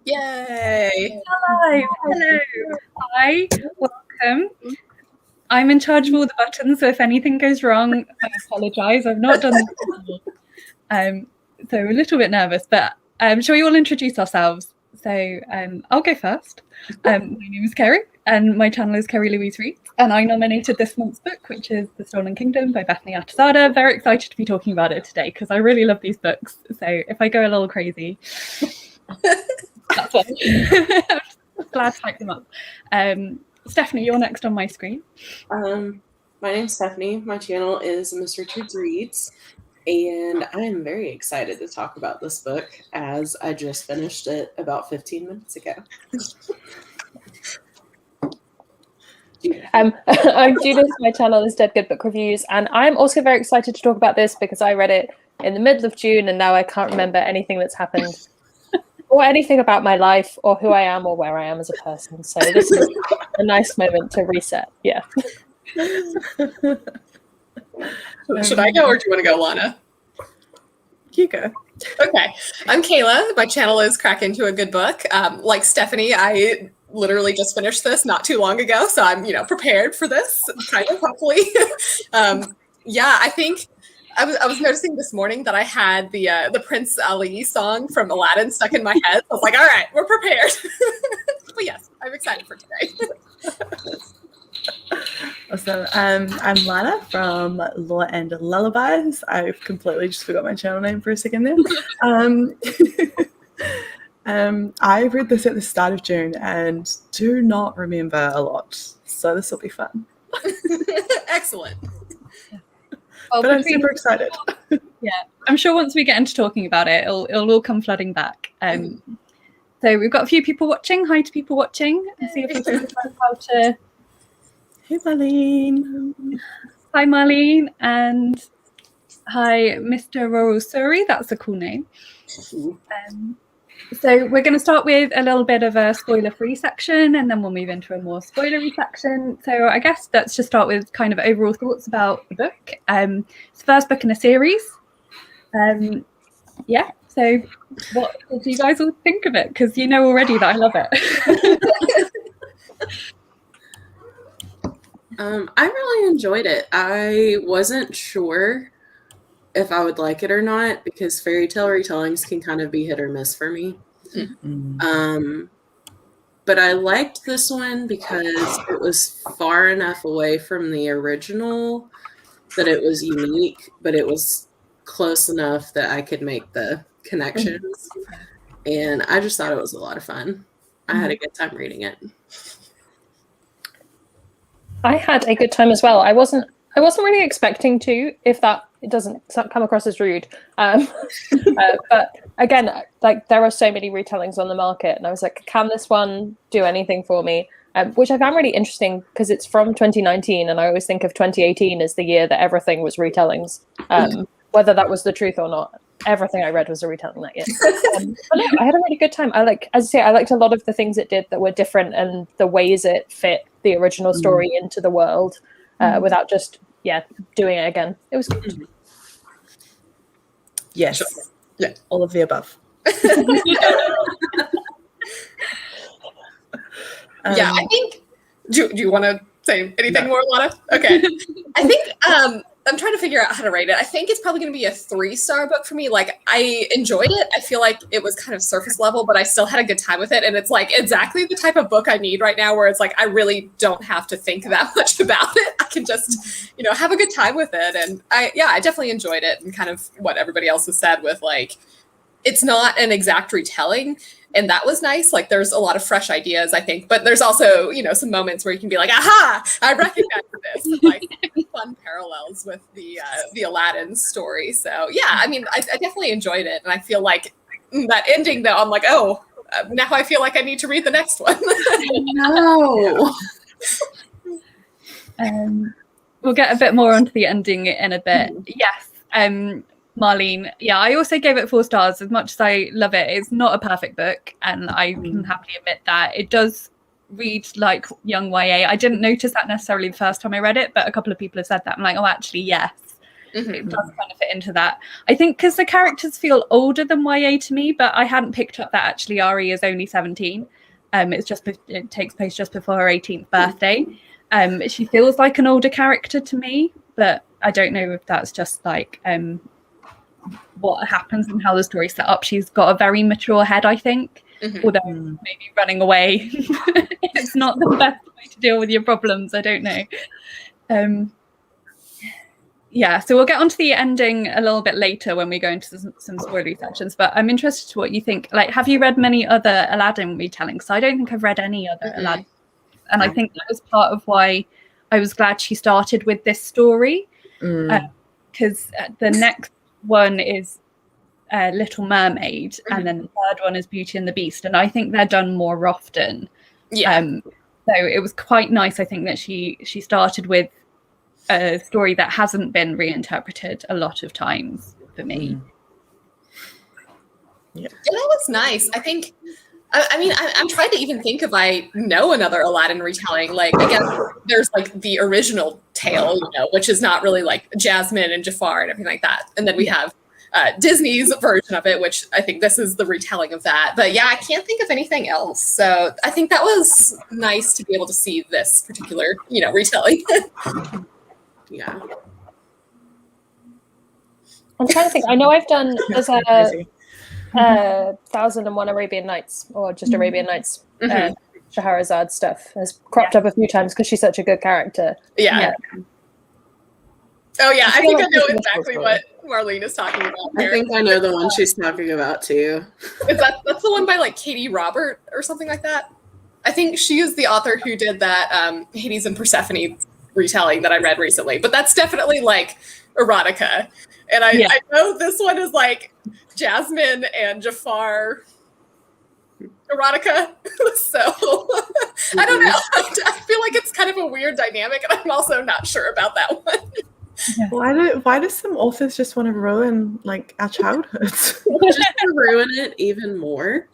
Yay! Hello. Hi. Welcome. I'm in charge of all the buttons, so if anything goes wrong, I apologise. I've not done this before. So a little bit nervous, but shall we all introduce ourselves? So I'll go first. My name is Kerry, and my channel is Kerry Louise Reed, and I nominated this month's book, which is The Stolen Kingdom by Bethany Atazadeh. Very excited to be talking about it today because I really love these books. So if I go a little crazy, that's why. I'm glad to type them up. Stephanie, you're next on my screen. My name's Stephanie. My channel is Miss Richards Reads, and I am very excited to talk about this book as I just finished it about 15 minutes ago. I'm Judith. My channel is Dead Good Book Reviews, and I'm also very excited to talk about this because I read it in the middle of June, and now I can't remember anything that's happened or anything about my life or who I am or where I am as a person. So this is a nice moment to reset. Yeah. Should I go or do you want to go, Lana? You go. Okay. I'm Kayla. My channel is Crack Into a Good Book. Like Stephanie, I literally just finished this not too long ago, so I'm, prepared for this, kind of, hopefully. Yeah, I think I was noticing this morning that I had the Prince Ali song from Aladdin stuck in my head. I was like, all right, we're prepared. But yes, I'm excited for today. Awesome. I'm Lana from Law and Lullabies. I've completely just forgot my channel name for a second there. I read this at the start of June and do not remember a lot, so this will be fun. Excellent. Well, but I'm super excited. Yeah, I'm sure once we get into talking about it, it'll all come flooding back. So we've got a few people watching. Hi to people watching. Let's see if we can figure out how to. Hey, Marlene. Hi, Marlene, and hi, Mr. Rorosuri. That's a cool name. So we're going to start with a little bit of a spoiler-free section, and then we'll move into a more spoilery section. So I guess let's just start with kind of overall thoughts about the book. It's the first book in a series. Yeah, so what do you guys all think of it? Because you know already that I love it. I really enjoyed it. I wasn't sure if I would like it or not because fairy tale retellings can kind of be hit or miss for me. Mm-hmm. But I liked this one because it was far enough away from the original that it was unique, but it was close enough that I could make the connections. And I just thought it was a lot of fun. I had a good time reading it. I had a good time as well. I wasn't really expecting to, if that it doesn't come across as rude. But again, like there are so many retellings on the market, and I was like, can this one do anything for me? Which I found really interesting because it's from 2019, and I always think of 2018 as the year that everything was retellings. Whether that was the truth or not, everything I read was a retelling that year. But no, I had a really good time. I liked a lot of the things it did that were different and the ways it fit the original story into the world without just doing it again. It was good. Yes. Sure. Yeah. All of the above. Yeah, I think. Do you want to say anything more, Lana? Okay. I think I'm trying to figure out how to rate it. I think it's probably going to be a 3-star book for me. Like, I enjoyed it. I feel like it was kind of surface level, but I still had a good time with it. And it's like exactly the type of book I need right now, where it's like I really don't have to think that much about it. I can just, have a good time with it. And I definitely enjoyed it. And kind of what everybody else has said with like, it's not an exact retelling. And that was nice. Like, there's a lot of fresh ideas, I think. But there's also, some moments where you can be like, aha, I recognize this. And, like, fun parallels with the Aladdin story. So, yeah, I mean, I definitely enjoyed it. And I feel like that ending, though, I'm like, oh, now I feel like I need to read the next one. No. We'll get a bit more onto the ending in a bit. Yes. Marlene, I also gave it 4 stars. As much as I love it, it's not a perfect book, and I can happily admit that. It does read like young YA. I didn't notice that necessarily the first time I read it, but a couple of people have said that. I'm like, oh, actually, yes. it does kind of fit into that. I think because the characters feel older than YA to me, but I hadn't picked up that actually Ari is only 17. It takes place just before her 18th birthday. She feels like an older character to me, but I don't know if that's just like what happens and how the story's set up. She's got a very mature head, I think, although maybe running away it's not the best way to deal with your problems. I don't know. So we'll get onto the ending a little bit later when we go into some spoilery sections, but I'm interested to what you think. Like, have you read many other Aladdin retellings? So I don't think I've read any other Aladdin, and I think that was part of why I was glad she started with this story, because the next one is Little Mermaid, and then the third one is Beauty and the Beast, and I think they're done more often. So it was quite nice, I think, that she started with a story that hasn't been reinterpreted a lot of times for me. Yeah, that was nice. I think, I mean, I'm trying to even think if I know another Aladdin retelling. Like, I guess there's like the original tale, you know, which is not really like Jasmine and Jafar and everything like that. And then we have Disney's version of it, which I think this is the retelling of that. But yeah, I can't think of anything else. So I think that was nice to be able to see this particular, you know, retelling. Yeah. I'm trying to think. I know I've done there's a 1001 Arabian Nights, or just Arabian Nights. Shahrazad stuff has cropped up a few times because she's such a good character. Yeah. Oh yeah, I think I know exactly what Marlene is talking about. I think I know the one she's talking about too. That's the one by like Katie Robert or something like that? I think she is the author who did that Hades and Persephone retelling that I read recently, but that's definitely like erotica, and I know this one is like Jasmine and Jafar erotica. So I don't know. I feel like it's kind of a weird dynamic, and I'm also not sure about that one. Why do some authors just want to ruin like our childhoods? Just to ruin it even more.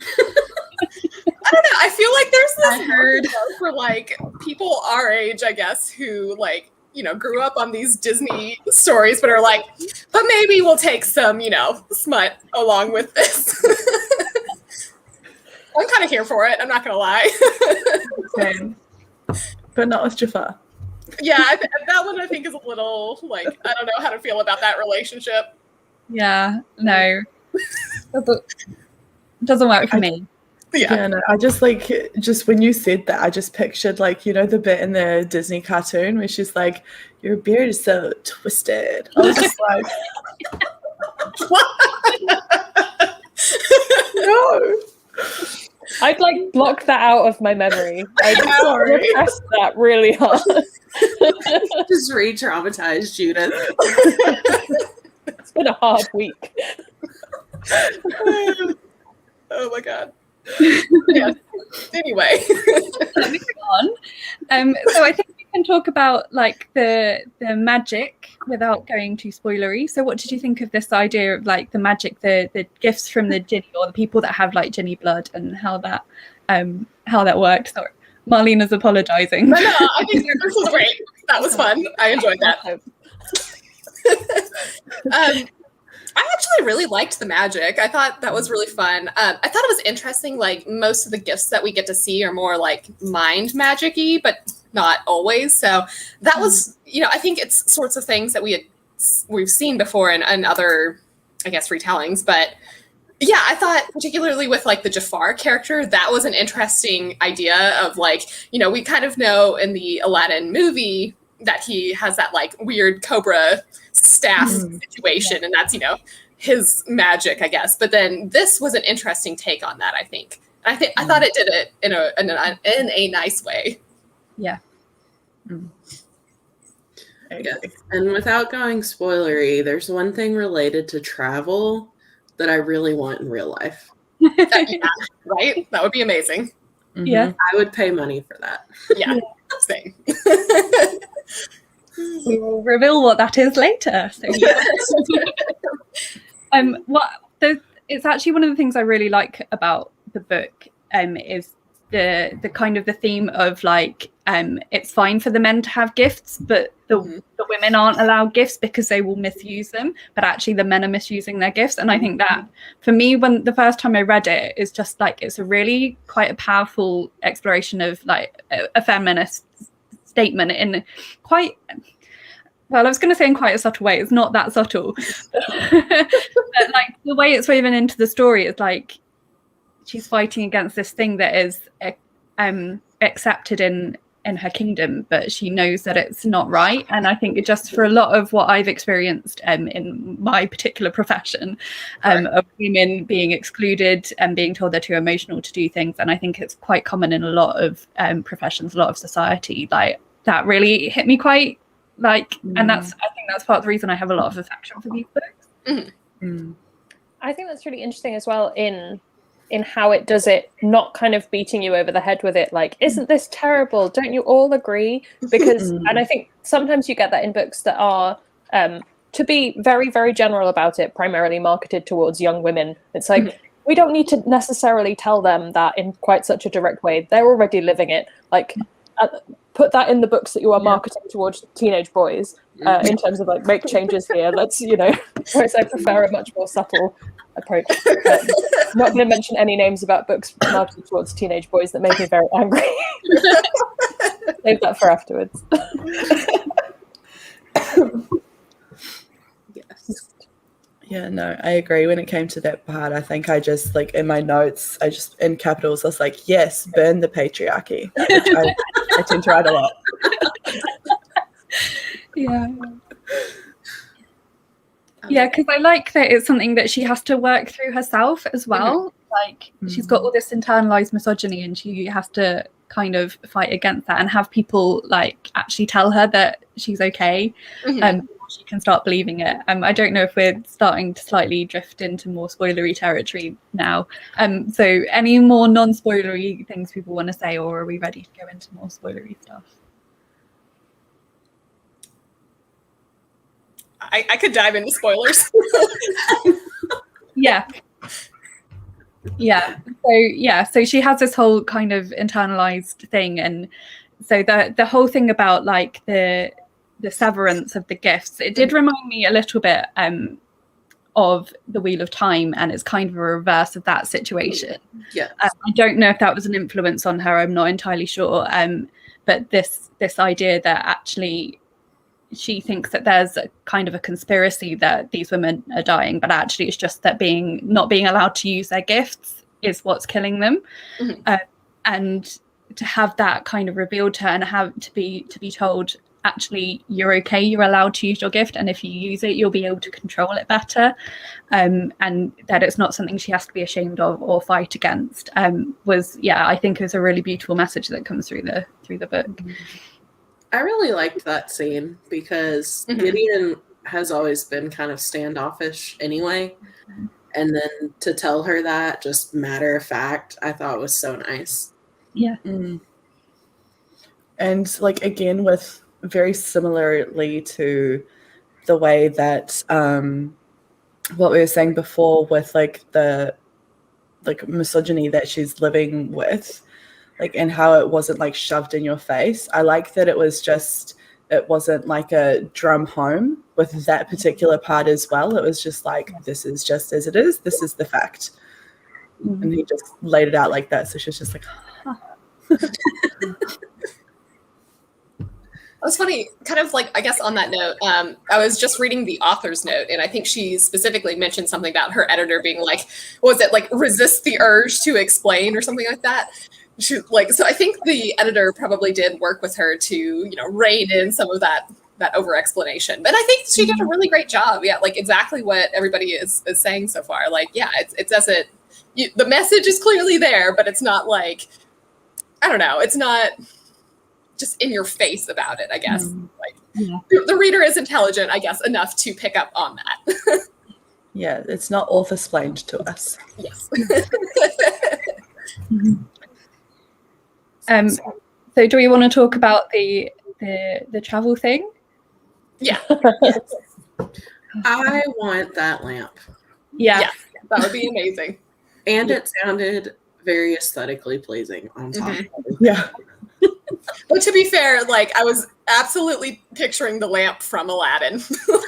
I don't know. I feel like there's this for like people our age, I guess, who like, you know, grew up on these Disney stories, but are like, but maybe we'll take some, you know, smut along with this. I'm kind of here for it. I'm not gonna lie. Same. But not with Jafar. Yeah, that one I think is a little like, I don't know how to feel about that relationship. Yeah, no, doesn't work for me. Yeah, no, I just when you said that, I just pictured like, you know, the bit in the Disney cartoon where she's like, your beard is so twisted. I was just like, no. I'd like block that out of my memory. I'd repress that really hard. Just re-traumatize Judith. It's been a hard week. Oh my god. Yeah. Anyway, moving on. So I think we can talk about like the magic without going too spoilery. So what did you think of this idea of like the magic, the gifts from the Ginny, or the people that have like Ginny blood, and how that worked? Sorry, Marlena's apologizing. No, I think this was great. That was fun. I enjoyed that. I actually really liked the magic. I thought that was really fun. I thought it was interesting, like most of the gifts that we get to see are more like mind magic-y, but not always. So that was, you know, I think it's sorts of things that we've seen before in other, I guess, retellings. But yeah, I thought particularly with like the Jafar character, that was an interesting idea of like, you know, we kind of know in the Aladdin movie that he has that like weird cobra staff situation, and that's, you know, his magic, I guess. But then this was an interesting take on that, I think. I thought it did it in a nice way. Yeah. Yes. And without going spoilery, there's one thing related to travel that I really want in real life. Yeah, right? That would be amazing. Yeah. I would pay money for that. Yeah. Same. We will reveal what that is later. So it's actually one of the things I really like about the book is the kind of the theme of like it's fine for the men to have gifts, but the women aren't allowed gifts because they will misuse them, but actually the men are misusing their gifts. And I think that for me, when the first time I read it, is just like it's a really quite a powerful exploration of like a feminist statement in quite, well, I was going to say in quite a subtle way. It's not that subtle, but like the way it's woven into the story is like she's fighting against this thing that is accepted in her kingdom, but she knows that it's not right. And I think it just for a lot of what I've experienced in my particular profession of women being excluded and being told they're too emotional to do things, and I think it's quite common in a lot of professions, a lot of society, like that really hit me quite like, and I think that's part of the reason I have a lot of affection for these books. I think that's really interesting as well in how it does it, not kind of beating you over the head with it like, isn't this terrible, don't you all agree? Because and I think sometimes you get that in books that are to be very, very general about it, primarily marketed towards young women. It's like we don't need to necessarily tell them that in quite such a direct way, they're already living it. Like put that in the books that you are marketing towards teenage boys in terms of like, make changes here, let's, whereas I prefer a much more subtle approach. I'm not going to mention any names about books marketed towards teenage boys that make me very angry. Save that for afterwards. Yes. Yeah, no, I agree. When it came to that part, I think I just, like, in my notes, I just, in capitals, I was like, yes, burn the patriarchy. Which I tend to write a lot. Yeah, because I like that it's something that she has to work through herself as well. Like, she's got all this internalized misogyny and she has to kind of fight against that and have people, like, actually tell her that she's okay. She can start believing it. I don't know if we're starting to slightly drift into more spoilery territory now. So any more non-spoilery things people want to say, or are we ready to go into more spoilery stuff? I could dive into spoilers. So she has this whole kind of internalized thing, and so the whole thing about like the severance of the gifts, it did remind me a little bit of the Wheel of Time, and it's kind of a reverse of that situation. I don't know if that was an influence on her, I'm not entirely sure, but this idea that actually she thinks that there's a kind of a conspiracy that these women are dying, but actually it's just that not being allowed to use their gifts is what's killing them. And to have that kind of revealed to her and have to be told, actually, you're okay, you're allowed to use your gift, and if you use it, you'll be able to control it better, and that it's not something she has to be ashamed of or fight against, was, I think, is a really beautiful message that comes through the book. I really liked that scene because Gideon has always been kind of standoffish anyway. And then to tell her that, just matter of fact, I thought was so nice. And like, again, with very similarly to the way that what we were saying before with like the like misogyny that she's living with, like, and how it wasn't like shoved in your face. I like that it wasn't like a drum home with that particular part as well. It was just like, this is just as it is. This is the fact. And he just laid it out like that. So she's just like, It was funny, kind of like, I guess on that note, I was just reading the author's note, and I think she specifically mentioned something about her editor being like, what was it, like, resist the urge to explain or something like that? So I think the editor probably did work with her to, rein in some of that over explanation. But I think she did a really great job. Yeah, like exactly what everybody is saying so far. Like, it doesn't, the message is clearly there, but it's not like, I don't know, it's not just in your face about it, I guess. The reader is intelligent, I guess, enough to pick up on that. it's not author-splained to us. Yes. So do we want to talk about the travel thing? Yeah. I want that lamp. Yeah, that would be amazing. And it sounded very aesthetically pleasing on top of everything. Yeah. But to be fair, like I was absolutely picturing the lamp from Aladdin.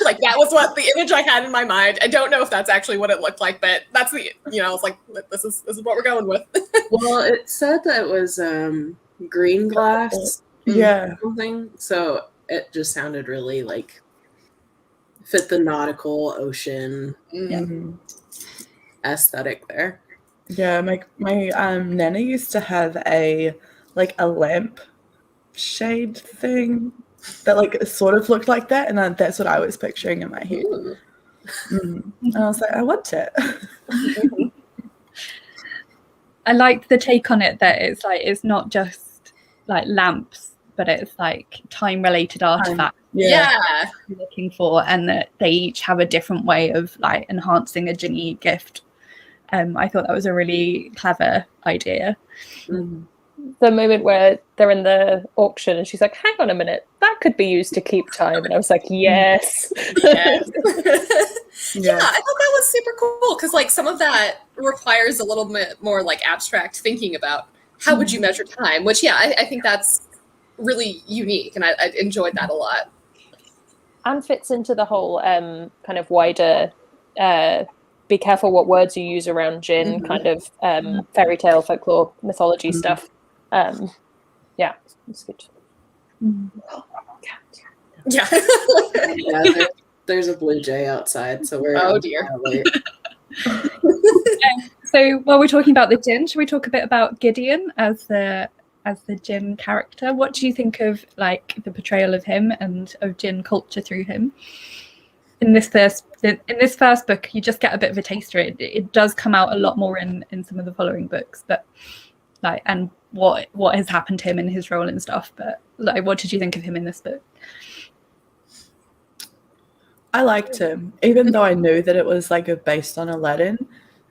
Like that was what the image I had in my mind. I don't know if that's actually what it looked like, but that's the I was like, this is what we're going with. Well, it said that it was green glass. Yeah. Something. So it just sounded really like fit the nautical ocean aesthetic there. Yeah, my nana used to have a lamp shade thing that like sort of looked like that, and that's what I was picturing in my head. And I was like, I want it. I liked the take on it that it's like it's not just like lamps, but it's like time-related artifacts Yeah. you're looking for, and that they each have a different way of like enhancing a genie gift. I thought that was a really clever idea. The moment where they're in the auction and she's like, hang on a minute, that could be used to keep time. And I was like, yes. Yeah, I thought that was super cool because like some of that requires a little bit more like abstract thinking about how would you measure time, which I think that's really unique, and I enjoyed that a lot. And fits into the whole kind of wider be careful what words you use around Jinn, kind of fairy tale, folklore, mythology stuff. Yeah, it's good. Yeah. There's a blue jay outside, so we're dear. So while we're talking about the Jinn, should we talk a bit about Gideon as the Jinn character? What do you think of like the portrayal of him and of Jinn culture through him? In this first book, you just get a bit of a taster. It does come out a lot more in some of the following books, but like, and what has happened to him in his role and stuff. But like, what did you think of him in this book? I liked him, even though I knew that it was like based on Aladdin.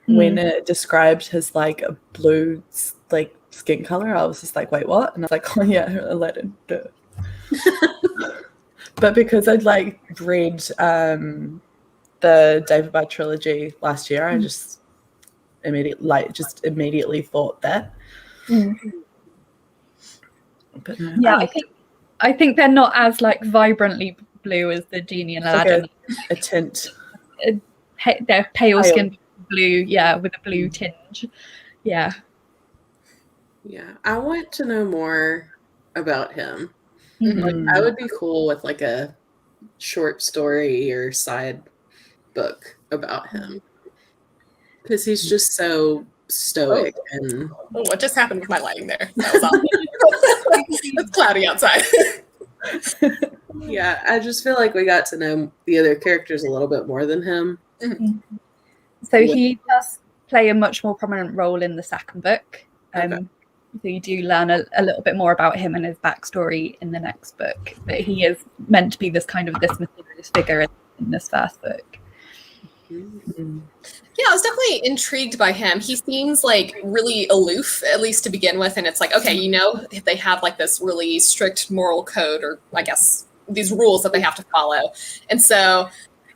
When it described his like blue like skin color, I was just like, wait, what? And I was like, oh yeah, Aladdin. Duh. But because I'd like read the David Bye trilogy last year, I just immediately thought that. But Yeah, I think they're not as like vibrantly blue as the genie and Aladdin. Like a tint. They're pale skin blue, with a blue tinge. Yeah. Yeah, I want to know more about him. Like, I would be cool with like a short story or side book about him because he's just so stoic. And what just happened with my lighting there? That was awful. It's cloudy outside. Yeah, I just feel like we got to know the other characters a little bit more than him. So he does play a much more prominent role in the second book. So you do learn a little bit more about him and his backstory in the next book. But he is meant to be this mysterious figure in this first book. Yeah, I was definitely intrigued by him. He seems like really aloof, at least to begin with. And it's like, okay, they have like this really strict moral code, or I guess these rules that they have to follow. And so,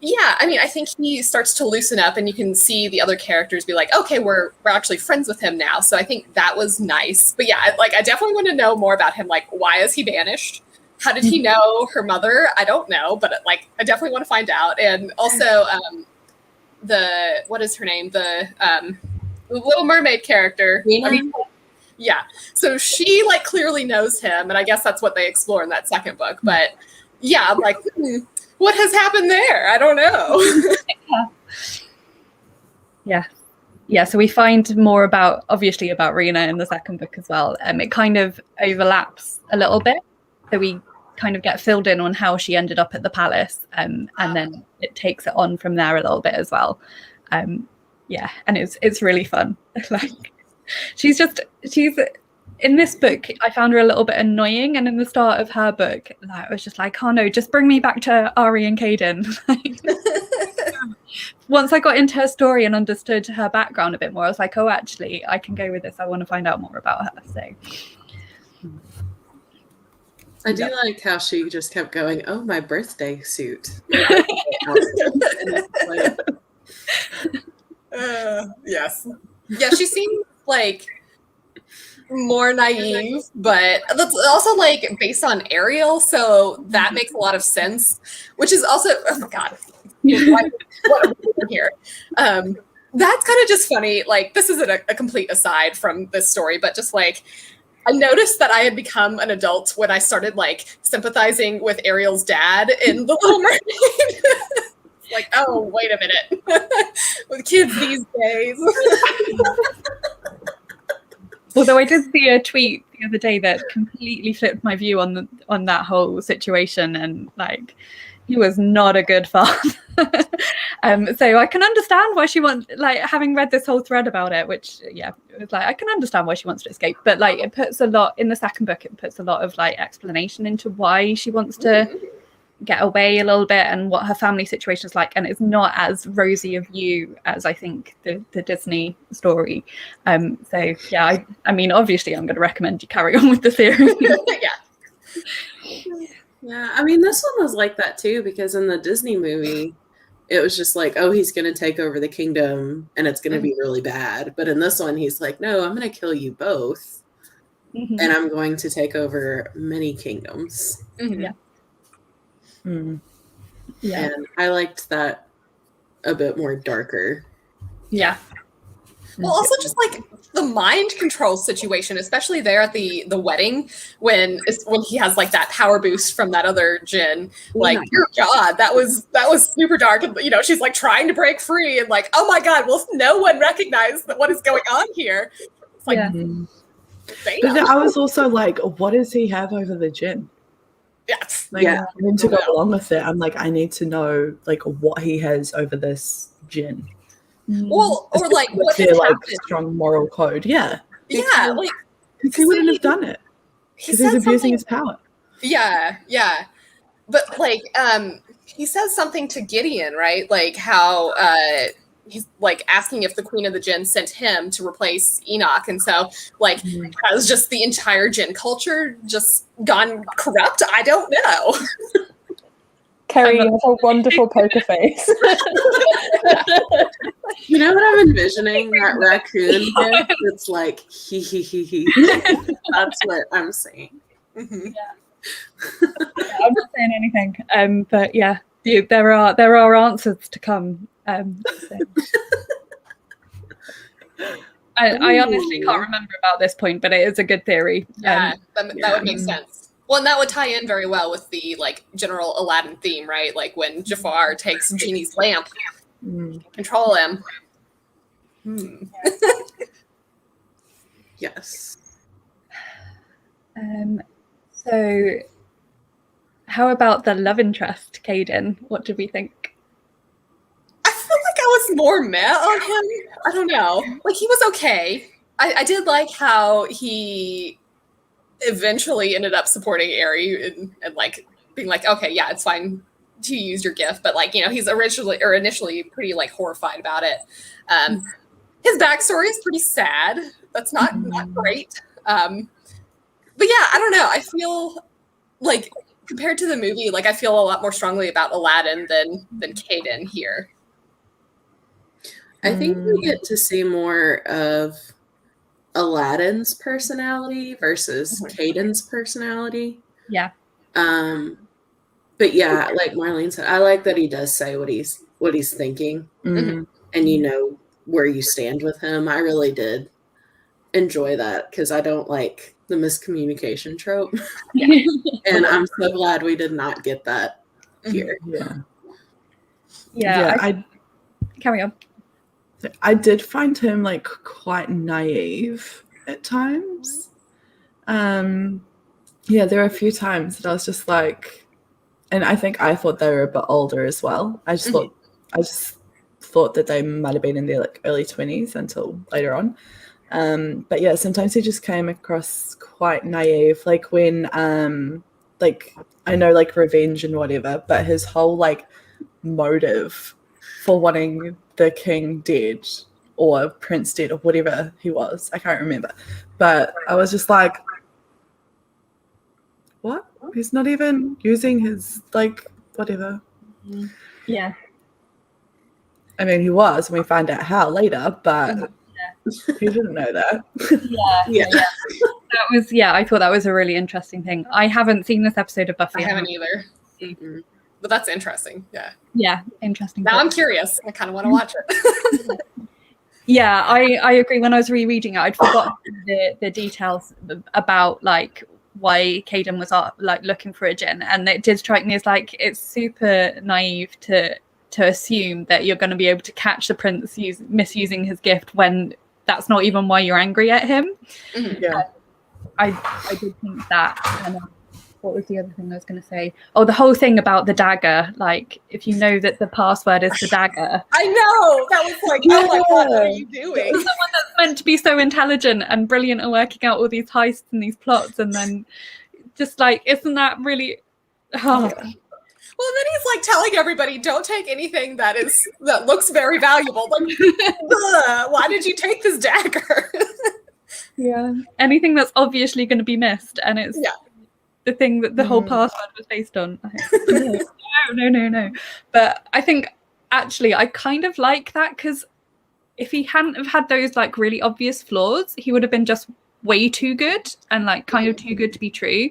yeah, I mean, I think he starts to loosen up, and you can see the other characters be like, okay, we're actually friends with him now. So I think that was nice. But yeah, I definitely want to know more about him. Like, why is he banished? How did he know her mother? I don't know, but like, I definitely want to find out. And also, what is her name? The Little Mermaid character. Yeah. So she like clearly knows him, and I guess that's what they explore in that second book. But yeah, I'm like, what has happened there? I don't know. Yeah. So we find more about Rena in the second book as well. It kind of overlaps a little bit. So we kind of get filled in on how she ended up at the palace, and then it takes it on from there a little bit as well. And it's really fun. Like she's in this book, I found her a little bit annoying, and in the start of her book, I was just like, oh no, just bring me back to Ari and Caden. Once I got into her story and understood her background a bit more, I was like, oh, actually, I can go with this. I want to find out more about her. So I do like how she just kept going, oh, my birthday suit. Yes. Yeah, she seems like more naive, but that's also like based on Ariel, so that makes a lot of sense. Which is also, oh my god, what are we doing here? That's kind of just funny. Like, this isn't a complete aside from this story, but just like I noticed that I had become an adult when I started like sympathizing with Ariel's dad in The Little Mermaid. Like, oh, wait a minute. With kids these days. Although I did see a tweet the other day that completely flipped my view on that whole situation, and like he was not a good father. So I can understand why she wants, like, having read this whole thread about it, which it was like I can understand why she wants to escape, but like it puts a lot in the second book. It puts a lot of like explanation into why she wants to get away a little bit and what her family situation is like, and it's not as rosy a view as I think the Disney story. So yeah, I mean, obviously I'm going to recommend you carry on with the theory. Yeah, I mean, this one was like that too, because in the Disney movie it was just like, oh, he's going to take over the kingdom and it's going to be really bad, but in this one he's like, no, I'm going to kill you both and I'm going to take over many kingdoms. And I liked that a bit more darker. Well, also just like the mind control situation, especially there at the wedding when he has like that power boost from that other djinn. Like, dear God, that was super dark. And she's like trying to break free, and like, oh my God, will no one recognize what is going on here? It's like, but then I was also like, what does he have over the djinn? Like, I need to go along with it. I'm like, I need to know like what he has over this djinn. Well, or like what their like strong moral code. Like because he wouldn't have done it because he's abusing his power. But like he says something to Gideon, right? Like how he's like asking if the Queen of the Jinn sent him to replace Enoch, and so like has just the entire Jinn culture just gone corrupt? I don't know. Kerry, you have a wonderful poker face. You know what I'm envisioning? That raccoon gift. It's like he. That's what I'm saying. I'm not saying anything. But yeah, there are answers to come. So. I honestly can't remember about this point, but it is a good theory. That would make sense. Well, and that would tie in very well with the like general Aladdin theme, right? Like when Jafar takes Genie's lamp, control him. Yes. So, how about the love interest, Caden? What did we think? I feel like I was more meh on him. I don't know. Like, he was okay. I did like how he eventually ended up supporting Ari and like being like, okay, yeah, it's fine to use your gift, but like, he's initially pretty like horrified about it. His backstory is pretty sad. That's not great. But yeah, I don't know. I feel like compared to the movie, like I feel a lot more strongly about Aladdin than Caden here. I think we get to see more of Aladdin's personality versus Caden's personality. Yeah. But yeah, like Marlene said, I like that he does say what he's thinking, and where you stand with him. I really did enjoy that because I don't like the miscommunication trope, and I'm so glad we did not get that here. I carry on. I did find him like quite naive at times. There were a few times that I was just like, and I think I thought they were a bit older as well. I just thought that they might have been in their like early 20s until later on. But yeah, sometimes he just came across quite naive, like when like I know like revenge and whatever, but his whole like motive for wanting the king dead or prince dead or whatever he was, I can't remember, but I was just like, what? He's not even using his like whatever. Yeah, I mean, he was, and we find out how later, but He didn't know that. Yeah. That was, I thought that was a really interesting thing. I haven't seen this episode of Buffy. I haven't either. But that's interesting. Yeah. Yeah, interesting. Now I'm curious. I kind of want to watch it. Yeah, I agree. When I was rereading it, I'd forgotten the details about like why Caden was like looking for a djinn, and it did strike me as like it's super naive to assume that you're going to be able to catch the prince misusing his gift when that's not even why you're angry at him. Yeah. I did think that. And, what was the other thing I was going to say? Oh, the whole thing about the dagger. Like, if you know that the password is the dagger. I know. That was like, oh my God, what are you doing? Someone that's meant to be so intelligent and brilliant at working out all these heists and these plots, and then just like, isn't that really... Oh. Well, then he's like telling everybody, don't take anything that looks very valuable. Like, why did you take this dagger? Yeah. Anything that's obviously going to be missed, and it's the thing that the whole password was based on. No. But I think actually I kind of like that, because if he hadn't have had those like really obvious flaws, he would have been just way too good and like kind of too good to be true.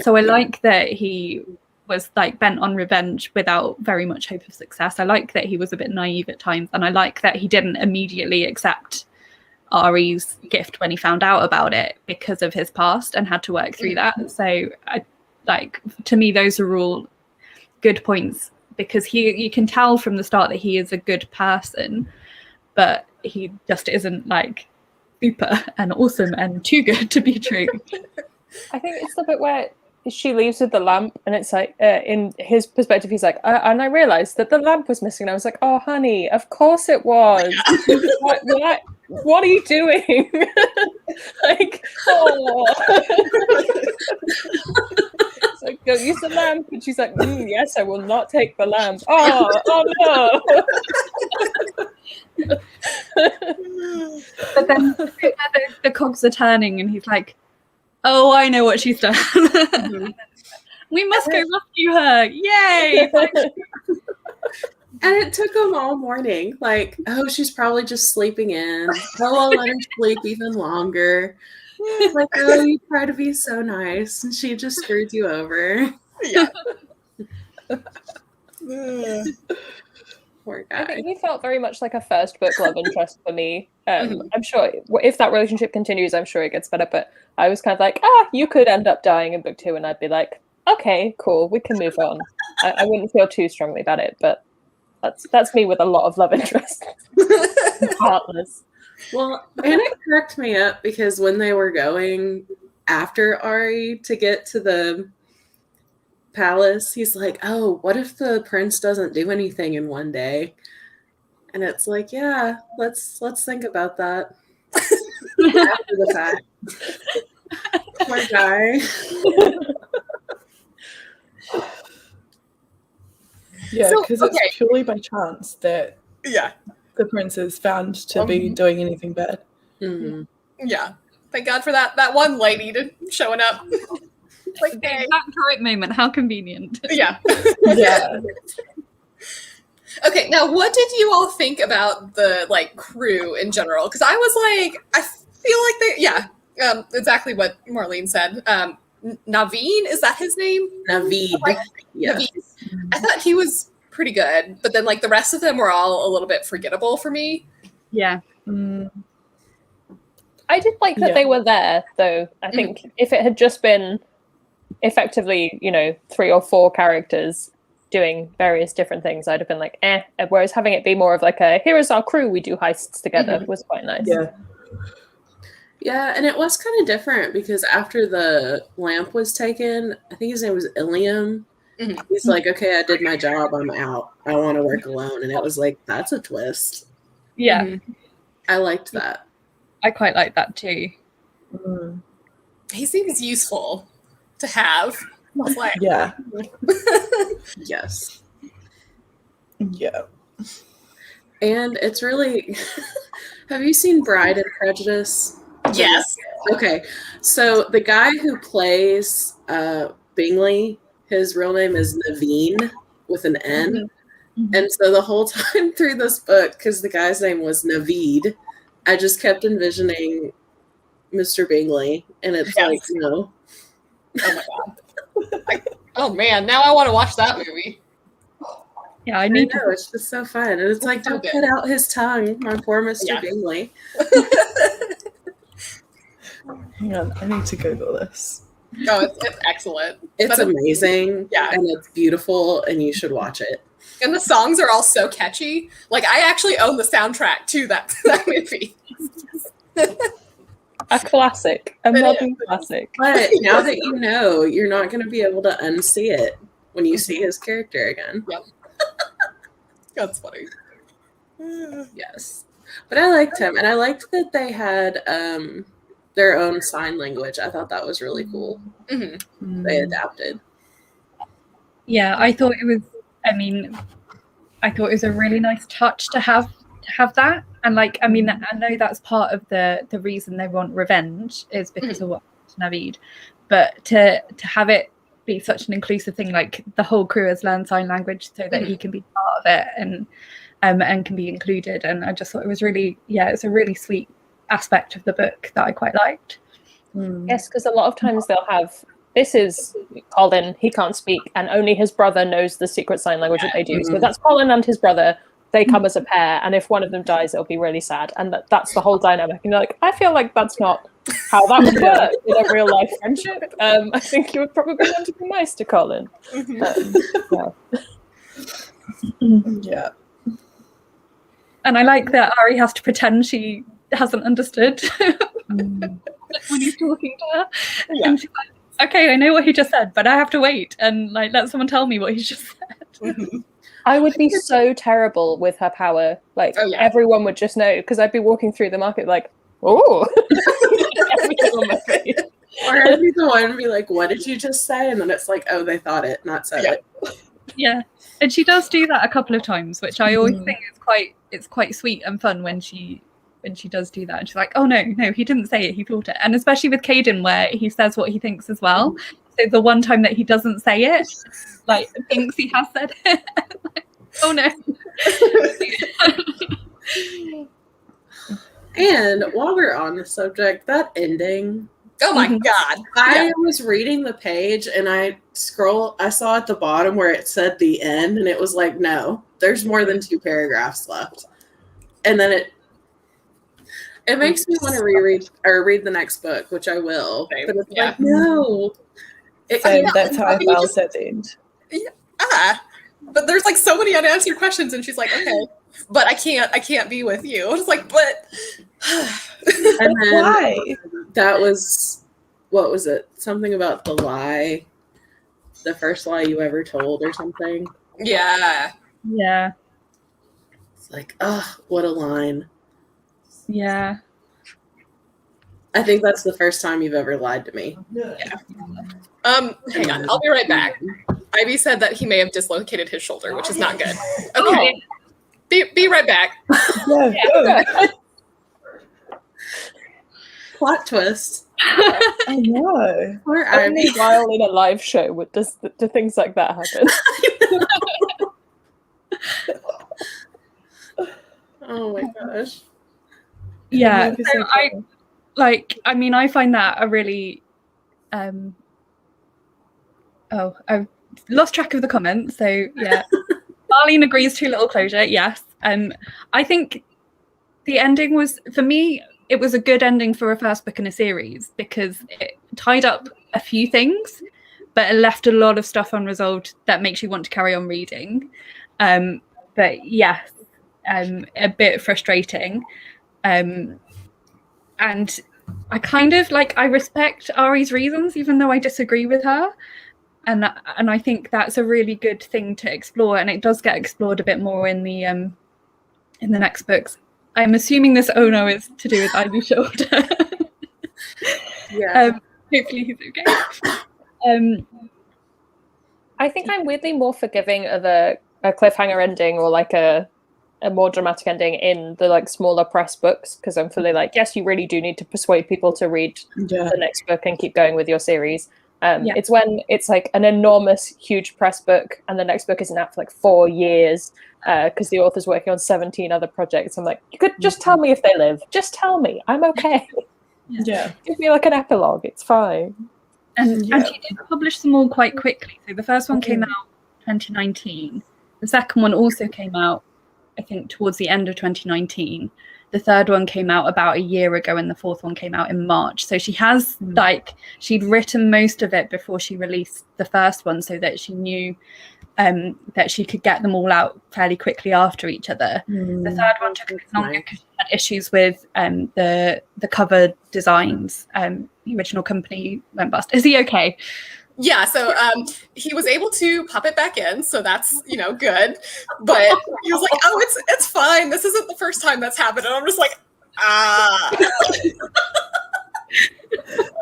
So I like that he was like bent on revenge without very much hope of success. I like that he was a bit naive at times, and I like that he didn't immediately accept Ari's gift when he found out about it because of his past and had to work through that. So to me, those are all good points, because you can tell from the start that he is a good person, but he just isn't like super and awesome and too good to be true. I think it's the bit where she leaves with the lamp, and it's like, in his perspective, he's like, and I realized that the lamp was missing. And I was like, oh, honey, of course it was. What are you doing? Like, oh. It's like, don't use the lamp. And she's like, yes, I will not take the lamp. Oh no. But then the cogs are turning, and he's like, oh, I know what she's done. We must go rescue her. Yay! And it took them all morning. Like, oh, she's probably just sleeping in. Oh, I'll let her sleep even longer. Like, oh, you try to be so nice, and she just screwed you over. Yeah. Poor I guy. think he felt very much like a first book love interest for me. I'm sure if that relationship continues, I'm sure it gets better. But I was kind of like, you could end up dying in book 2, and I'd be like, okay, cool, we can move on. I wouldn't feel too strongly about it, but that's me with a lot of love interest. Partners. Well, and it cracked me up because when they were going after Ari to get to the palace, he's like, oh, what if the prince doesn't do anything in one day? And it's like, yeah, let's think about that after the fact. Poor guy. Yeah, So, because it's purely by chance that the prince is found to be doing anything bad. Mm-hmm. Yeah. Thank God for that one lady showing up. Like, The exact right moment. How convenient. Yeah. Yeah. Okay, now what did you all think about the like crew in general? Because I was like, I feel like exactly what Marlene said. Naveen, is that his name? Naveed. Yeah. Naveed. I thought he was pretty good, but then like the rest of them were all a little bit forgettable for me. Yeah. I did like that they were there, though. I think if it had just been effectively, 3 or 4 characters doing various different things, I'd have been like, eh. Whereas having it be more of like here is our crew, we do heists together, was quite nice. Yeah, and it was kind of different because after the lamp was taken, I think his name was Ilium. He's like, okay, I did my job, I'm out. I want to work alone. And it was like, that's a twist. Yeah. I liked that. I quite like that too. He seems useful to have. I was like, Yeah. Yes. Yeah. And it's really... Have you seen Bride and Prejudice? yes. Okay. So the guy who plays Bingley, his real name is Naveen with an N. And so the whole time through this book, because the guy's name was Naveed, I just kept envisioning Mr. Bingley, and it's Yes. like, no. Oh my god. Oh man, now I want to watch that movie. Yeah, I I need know, to. it's just so fun. And it's like, so don't good. cut out his tongue, my poor Mr. Yeah. Bingley. Hang on, I need to Google this. Oh, it's excellent. It's But amazing, Yeah. and it's beautiful, and you should watch it. And the songs are all so catchy. Like, I actually own the soundtrack to that movie. A classic, a modern classic. But now that you know, you're not going to be able to unsee it when you see his character again. That's funny. Yes. But I liked him, and I liked that they had their own sign language. I thought that was really cool. Mm-hmm. They adapted. Yeah, I thought it was. I mean, I thought it was a really nice touch to have that. And like, I mean, I know that's part of the reason they want revenge is because of what happened to Naveed, but to have it be such an inclusive thing, like the whole crew has learned sign language so that he can be part of it and can be included. And I just thought it was really, it's a really sweet aspect of the book that I quite liked. Yes, because a lot of times they'll have, this is Colin, he can't speak, and only his brother knows the secret sign language that they do. So that's Colin and his brother. They come as a pair, and if one of them dies, it'll be really sad. And that's the whole dynamic. And you're like, I feel like that's not how that would work in a real life friendship. I think you would probably want to be nice to Colin. Yeah. And I like that Ari has to pretend she hasn't understood when he's talking to her. Yeah. And she's like, okay, I know what he just said, but I have to wait and like let someone tell me what he just said. I would be so terrible with her power. Like, everyone would just know, because I'd be walking through the market like, oh. Or I'd be the one and be like, what did you just say? And then it's like, oh, they thought it, not said it. Yeah. And she does do that a couple of times, which I always think is quite sweet and fun when she does do that. And she's like, oh no, he didn't say it, he thought it. And especially with Caden, where he says what he thinks as well. So the one time that he doesn't say it, like thinks he has said it. Like, oh no. And while we're on the subject, that ending. Oh my god. I was reading the page and I saw at the bottom where it said the end, and it was like, no, there's more than 2 paragraphs left. And then it makes me want to read the next book, which I will. Same. But it's like, no. That's how I felt at the end. But there's like so many unanswered questions, and she's like, okay, but I can't be with you. It's like, but and then Why? that was, what was it? Something about the lie, the first lie you ever told or something. yeah. Yeah. It's like, oh, what a line. Yeah. I think that's the first time you've ever lied to me. Hang on, I'll be right back. Ivy said that he may have dislocated his shoulder, which is not good. Okay. Be right back. Yeah. Plot twist. I know. Poor Only Ivy. while in a live show do things like that happen. Oh my gosh. Yeah. Maybe So so cool. I find that a really I've lost track of the comments. So yeah. Marlene agrees to little closure, yes. I think the ending was, for me, it was a good ending for a first book in a series because it tied up a few things, but it left a lot of stuff unresolved that makes you want to carry on reading. But yes, a bit frustrating. And I kind of I respect Ari's reasons, even though I disagree with her. And I think that's a really good thing to explore, and it does get explored a bit more in the next books. I'm assuming this Ono is to do with Ivy's shoulder. Yeah. Hopefully he's okay. I think I'm weirdly more forgiving of a cliffhanger ending or like a more dramatic ending in the smaller press books, because I'm fully yes, you really do need to persuade people to read the next book and keep going with your series. It's when it's like an enormous, huge press book, and the next book isn't out for like 4 years because the author's working on 17 other projects. I'm like, you could just tell me if they live. Just tell me. I'm okay. Yeah. Give me like an epilogue. It's fine. And she did publish them all quite quickly. So the first one came out 2019. The second one also came out, I think, towards the end of 2019. The third one came out about a year ago, and the fourth one came out in March. So she has she'd written most of it before she released the first one, so that she knew that she could get them all out fairly quickly after each other. The third one took a bit longer because she had issues with the cover designs. The original company went bust. Is he okay? Yeah, so he was able to pop it back in, so that's good. But he was like, "Oh, it's fine. This isn't the first time that's happened." And I'm just like,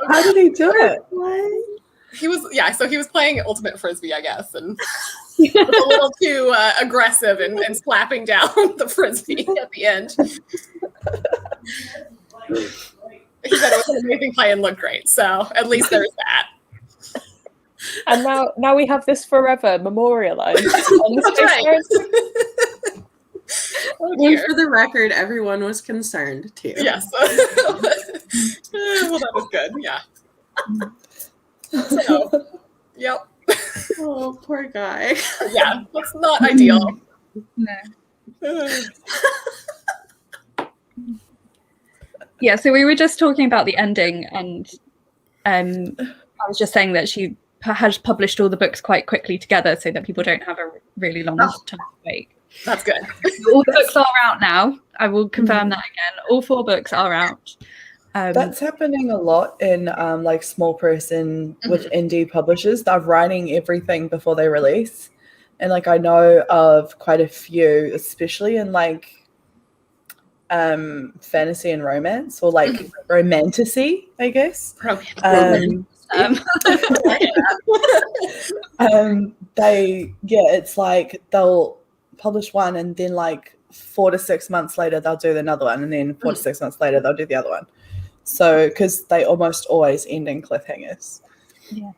How did he do it? So he was playing Ultimate Frisbee, I guess, and he was a little too aggressive and slapping down the frisbee at the end. He said it was an amazing play and looked great, so at least there's that. And now we have this forever memorialized. That's right. And for the record, everyone was concerned too. Yes. Well, that was good. Yeah. So, yep. Oh, poor guy. Yeah, that's not ideal. No. Yeah, so we were just talking about the ending, and I was just saying that she has published all the books quite quickly together so that people don't have a really long time to wait. That's good. All the books are out now. I will confirm that again. All 4 books are out. That's happening a lot in like small press and with indie publishers. They're writing everything before they release. And like I know of quite a few, especially in like fantasy and romance, or like romantasy, I guess. It's like they'll publish one and then like 4 to 6 months later they'll do another one, and then 4 to 6 months later they'll do the other one. So because they almost always end in cliffhangers. Yeah,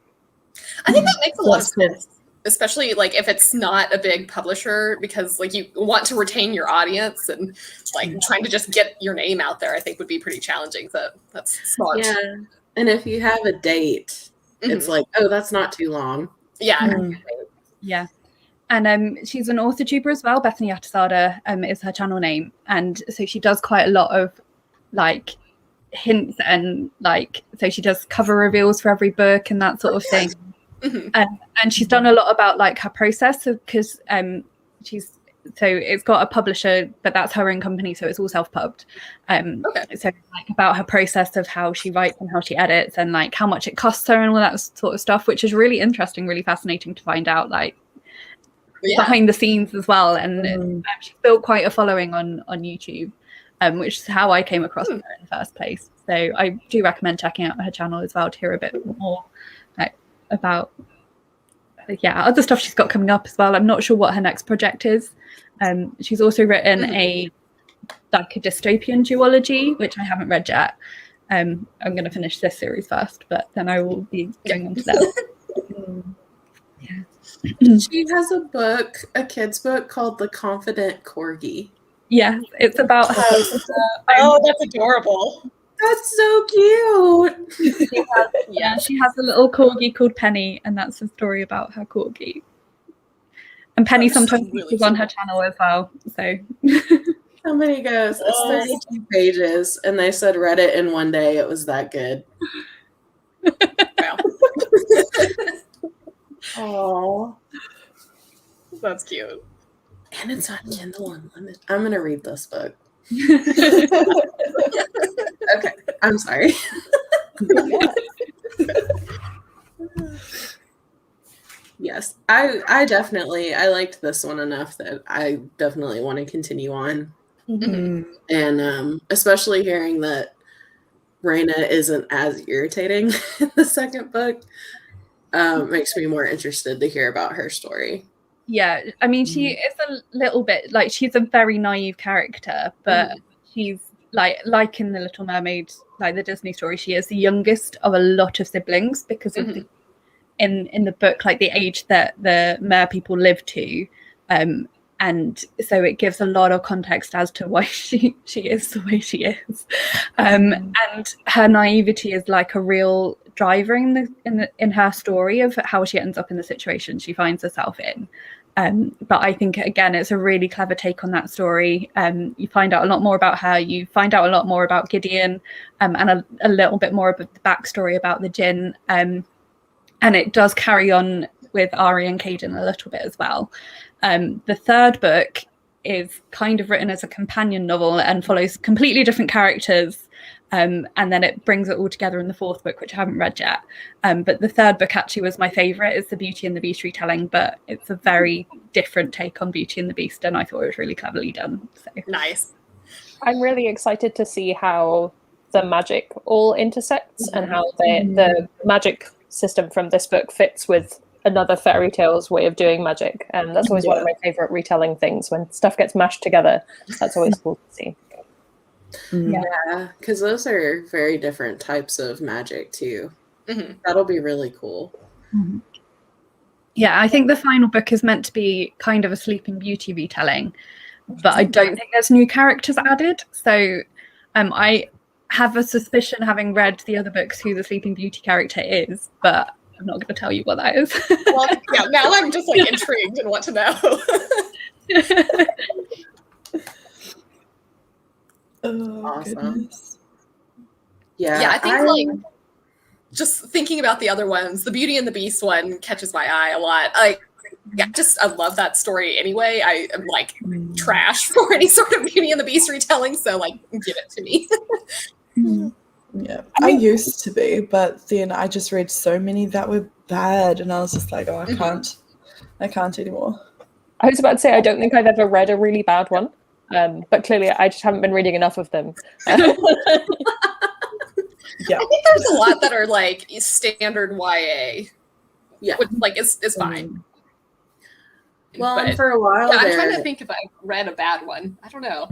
I think that makes a lot of sense, especially like if it's not a big publisher, because like you want to retain your audience, and like trying to just get your name out there I think would be pretty challenging. So that's smart. Yeah. And if you have a date, it's like, oh, that's not too long. Yeah. Yeah. And she's an author tuber as well. Bethany Atazadeh is her channel name, and so she does quite a lot of like hints, and like so she does cover reveals for every book and that sort of thing. And she's done a lot about like her process, because it's got a publisher, but that's her own company, so it's all self-pubbed. So like about her process of how she writes and how she edits, and like how much it costs her and all that sort of stuff, which is really interesting, really fascinating to find out, like behind the scenes as well. And she's built quite a following on YouTube, which is how I came across her in the first place. So I do recommend checking out her channel as well to hear a bit more like about other stuff she's got coming up as well. I'm not sure what her next project is. She's also written a dystopian duology, which I haven't read yet. I'm going to finish this series first, but then I will be going on to that. She has a kid's book called The Confident Corgi. Yeah, it's about her. Oh, that's adorable. That's so cute. She has a little corgi called Penny, and that's a story about her corgi. And Penny sometimes features on her channel as well. So somebody goes, it's 32 pages, and they said read it in one day. It was that good. Wow. Oh, that's cute. And it's on Kindle Unlimited. I'm gonna read this book. Okay, I'm sorry. Yes, I definitely liked this one enough that I definitely want to continue on. And especially hearing that Raina isn't as irritating in the second book makes me more interested to hear about her story. Yeah, I mean, she is a little bit like, she's a very naive character, but she's like in The Little Mermaid, like the Disney story, she is the youngest of a lot of siblings because of the in the book, like the age that the mer people live to, and so it gives a lot of context as to why she is the way she is, and her naivety is like a real driver in her story of how she ends up in the situation she finds herself in. But I think, again, it's a really clever take on that story. You find out a lot more about her. You find out a lot more about Gideon, and a little bit more about the backstory about the Jinn. And it does carry on with Ari and Caden a little bit as well. The third book is kind of written as a companion novel and follows completely different characters. And then it brings it all together in the fourth book, which I haven't read yet. But the third book actually was my favourite. It's the Beauty and the Beast retelling, but it's a very different take on Beauty and the Beast, and I thought it was really cleverly done. So Nice. I'm really excited to see how the magic all intersects and how the magic system from this book fits with another fairy tale's way of doing magic. And that's always one of my favourite retelling things, when stuff gets mashed together. That's always cool to see. Yeah, because those are very different types of magic too. That'll be really cool. Yeah, I think the final book is meant to be kind of a Sleeping Beauty retelling, but I don't think there's new characters added. So I have a suspicion, having read the other books, who the Sleeping Beauty character is, but I'm not going to tell you what that is. Well, yeah, now I'm just like intrigued and want to know. Oh, Awesome. goodness. Yeah, Yeah, I think like just thinking about the other ones, the Beauty and the Beast one catches my eye a lot. Like, yeah, I love that story anyway. I am like trash for any sort of Beauty and the Beast retelling, so like, give it to me. Yeah, I used to be, but then I just read so many that were bad, and I was just like, oh, I can't anymore. I was about to say, I don't think I've ever read a really bad one, but clearly I just haven't been reading enough of them. Yeah, I think there's a lot that are like standard YA. Yeah, which like is fine. well, But, and for a while I'm there, trying to think if I read a bad one. I don't know.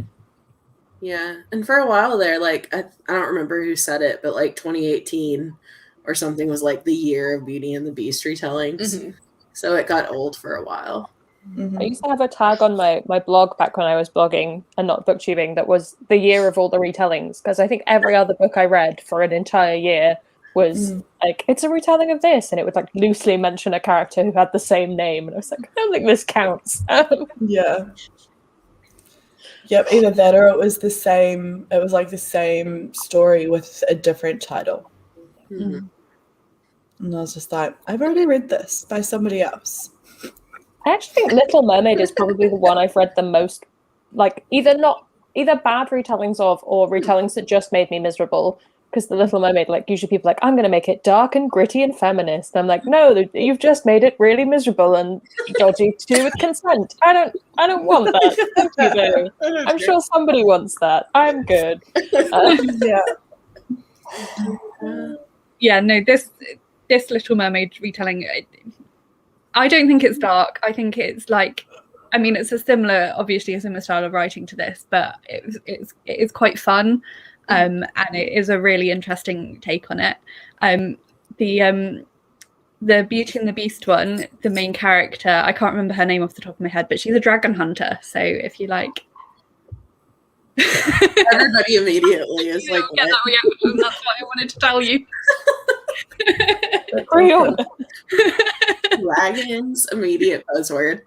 yeah, and for a while there, like I don't remember who said it, but like 2018 or something was like the year of Beauty and the Beast retellings. So it got old for a while. I used to have a tag on my blog back when I was blogging and not booktubing that was the year of all the retellings, because I think every other book I read for an entire year was like, it's a retelling of this, and it would like loosely mention a character who had the same name, and I was like, I don't think this counts. Yeah. Yep, either that or it was like the same story with a different title. And I was just like, I've already read this by somebody else. I actually think Little Mermaid is probably the one I've read the most, like either bad retellings of or retellings that just made me miserable. Because The Little Mermaid, like usually people are like, I'm going to make it dark and gritty and feminist. I'm like, no, you've just made it really miserable and dodgy to do with consent. I don't want that. Thank you, though. I'm sure somebody wants that. I'm good. Yeah, no, this Little Mermaid retelling, I don't think it's dark. I think it's like, I mean, it's obviously a similar style of writing to this, but it is quite fun. And it is a really interesting take on it. The Beauty and the Beast one, the main character, I can't remember her name off the top of my head, but she's a dragon hunter. So if you like, Everybody immediately is like, get that reaction. That's what I wanted to tell you. Real. Dragons, immediate buzzword.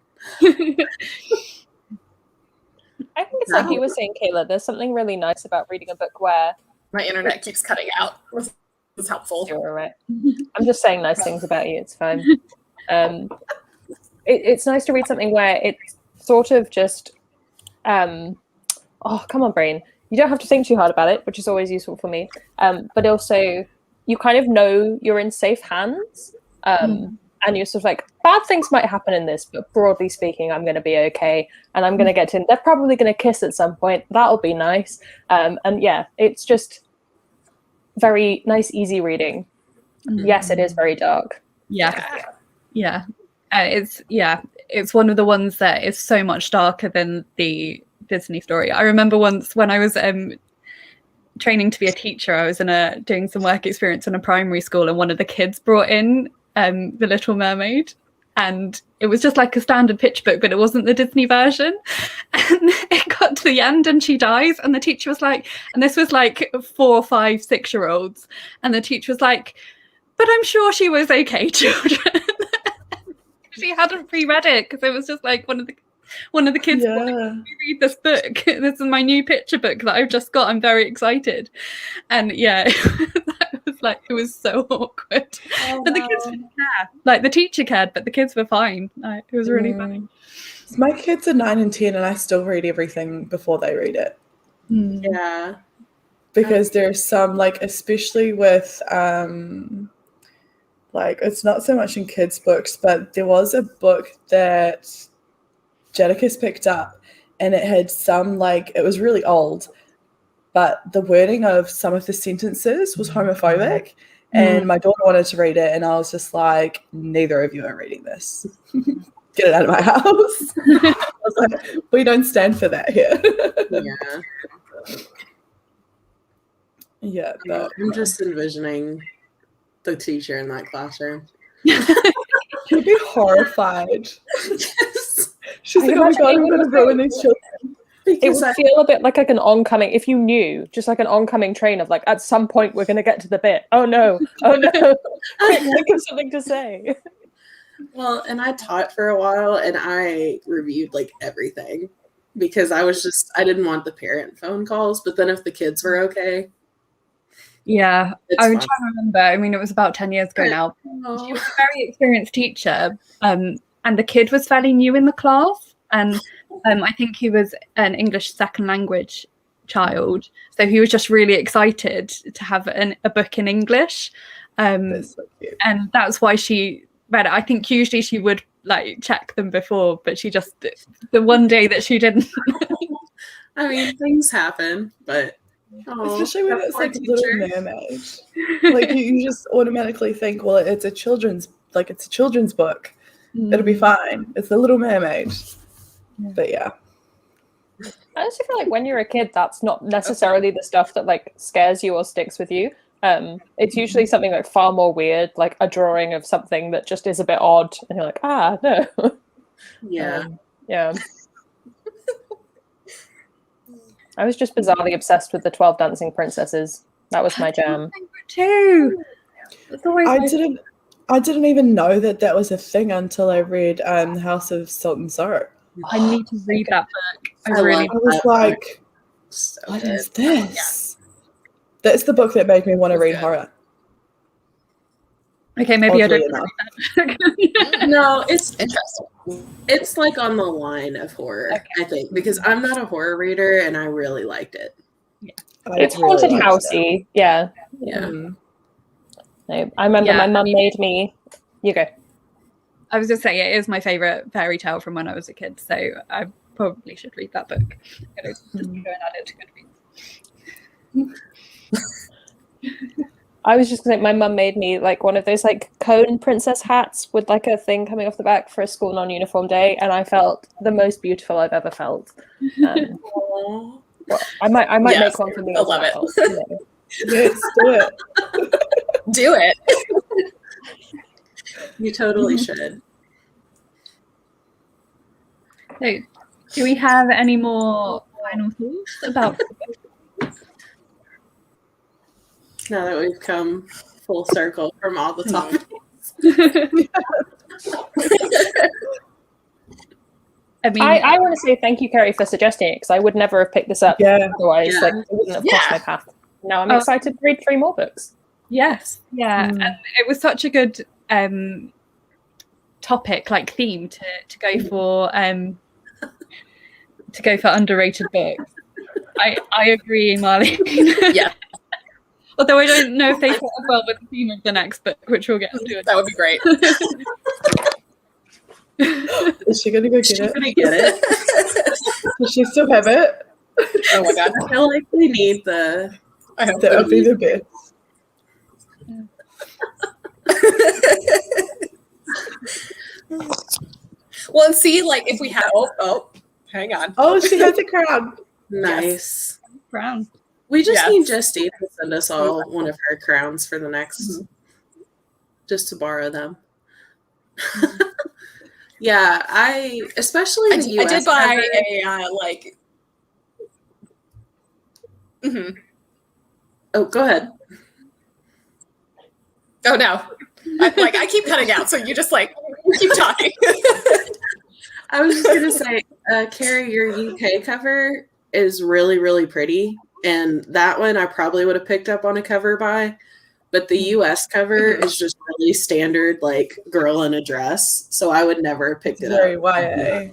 I think it's like you were saying, Kayla, there's something really nice about reading a book where My internet keeps cutting out. This is helpful. you're right. I'm just saying nice things about you, it's fine. It's nice to read something where it's sort of just oh, come on, brain. You don't have to think too hard about it, which is always useful for me. But also you kind of know you're in safe hands. And you're sort of like, bad things might happen in this, but broadly speaking, I'm going to be okay. And I'm going to get to, they're probably going to kiss at some point. That'll be nice. And yeah, it's just very nice, easy reading. Yes, it is very dark. Yeah. It's one of the ones that is so much darker than the Disney story. I remember once when I was training to be a teacher, I was doing some work experience in a primary school, and one of the kids brought in The Little Mermaid, and it was just like a standard picture book, but it wasn't the Disney version. And it got to the end and she dies, and the teacher was like, and this was like 4, 5, 6-year-olds, and the teacher was like, but I'm sure she was okay, children. She hadn't pre-read it because it was just like one of the kids like, read this book. This is my new picture book that I've just got. I'm very excited. And that was like, it was so awkward. But the kids didn't care. Like the teacher cared, but the kids were fine. It was really funny. My kids are 9 and 10 and I still read everything before they read it. Yeah. Because there's some, like, especially with like, it's not so much in kids' books, but there was a book that Jadakiss picked up, and it had some, like, it was really old, but the wording of some of the sentences was homophobic, and my daughter wanted to read it, and I was just like, neither of you are reading this. Get it out of my house. I was like, we don't stand for that here. Yeah, but I'm just envisioning the teacher in that classroom. she'd be horrified. Yes. She's like, oh my God, I'm going to ruin these children. It would feel a bit like an oncoming, if you knew, just like an oncoming train of like, at some point we're going to get to the bit. Oh no. Think of something to say. Well, and I taught for a while, and I reviewed like everything because I didn't want the parent phone calls, but then if the kids were okay. Yeah, I'm trying to remember. I mean, it was about 10 years ago now. She was a very experienced teacher, and the kid was fairly new in the class. And I think he was an English second language child. So he was just really excited to have a book in English. That's so cute. And that's why she read it. I think usually she would like check them before, but she just, the one day that she didn't. I mean, things happen, but. Especially when it's like Little Mermaid. Like you just automatically think, well, it's a children's book. It'll be fine. It's the Little Mermaid. But yeah. I also feel like when you're a kid, that's not necessarily the stuff that like scares you or sticks with you. It's usually something like far more weird, like a drawing of something that just is a bit odd, and you're like, no. Yeah. Yeah. I was just bizarrely obsessed with the 12 Dancing Princesses. That was my jam. Too. I didn't even know that was a thing until I read House of Salt and Syrup. I need to read that book. I was like, what is this? Yeah. That's the book that made me want to read horror. Okay, maybe I don't read that book. No, it's interesting. It's like on the line of horror, I think, because I'm not a horror reader and I really liked it. Yeah. It's haunted housey. Yeah. I remember my mum made me. You go. I was just saying it is my favorite fairy tale from when I was a kid, so I probably should read that book. Just go and add it to Goodreads. I was just gonna say, my mum made me like one of those like cone princess hats with like a thing coming off the back for a school non-uniform day, and I felt the most beautiful I've ever felt. Well, I might make one for me. I love it. Yes, do it. Do it. You totally should. So, do we have any more final thoughts about the book? Now that we've come full circle from all the topics. I want to say thank you, Kerry, for suggesting it, because I would never have picked this up otherwise. Like, it wouldn't have crossed my path. Now I'm excited to read 3 more books. Yes, and it was such a good topic, like theme to go for underrated books. I agree, Marlene. Yeah. Although I don't know if they fit as well with the theme of the next book, which we'll get to. That would be great. Is she going to go get it? Gonna get it. Does she still have it? Oh my god. I feel like we need the. I hope That would be the best. Well, and see, like, if we have. Oh, hang on. Oh, she has a crown. Nice. Brown. We just need Justine to send us all one of her crowns for the next just to borrow them. Yeah, especially the US. I did buy a Oh, go ahead. Oh no. I keep cutting out, so you just keep talking. I was just gonna say, Carrie, your UK cover is really, really pretty. And that one I probably would have picked up on a cover buy. But the US cover is just really standard, girl in a dress. So I would never have picked it up. Very YA.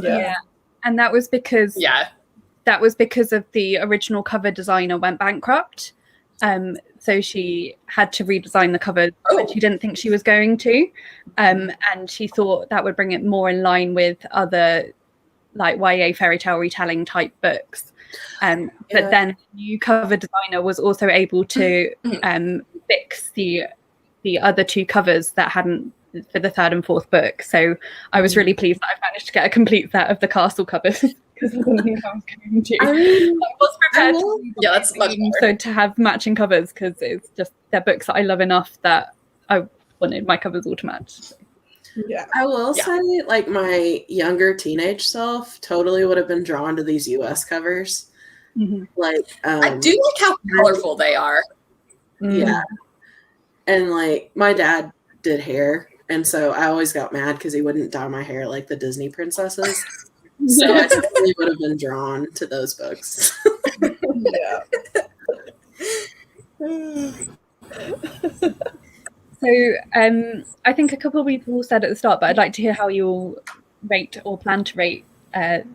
Yeah. And that was because of the original cover designer went bankrupt. So she had to redesign the cover, and she didn't think she was going to. And she thought that would bring it more in line with other YA fairy tale retelling type books. But then new cover designer was also able to fix the other two covers that hadn't for the third and fourth book. So I was really pleased that I managed to get a complete set of the castle covers because I didn't think I was going to. I was prepared that's much so to have matching covers because it's just they're books that I love enough that I wanted my covers all to match. Yeah, I will say, my younger teenage self totally would have been drawn to these US covers. Mm-hmm. I do like how colorful they are. Yeah. And my dad did hair, and so I always got mad because he wouldn't dye my hair like the Disney princesses. So I totally would have been drawn to those books. Yeah. So I think a couple of people said at the start, but I'd like to hear how you'll rate or plan to rate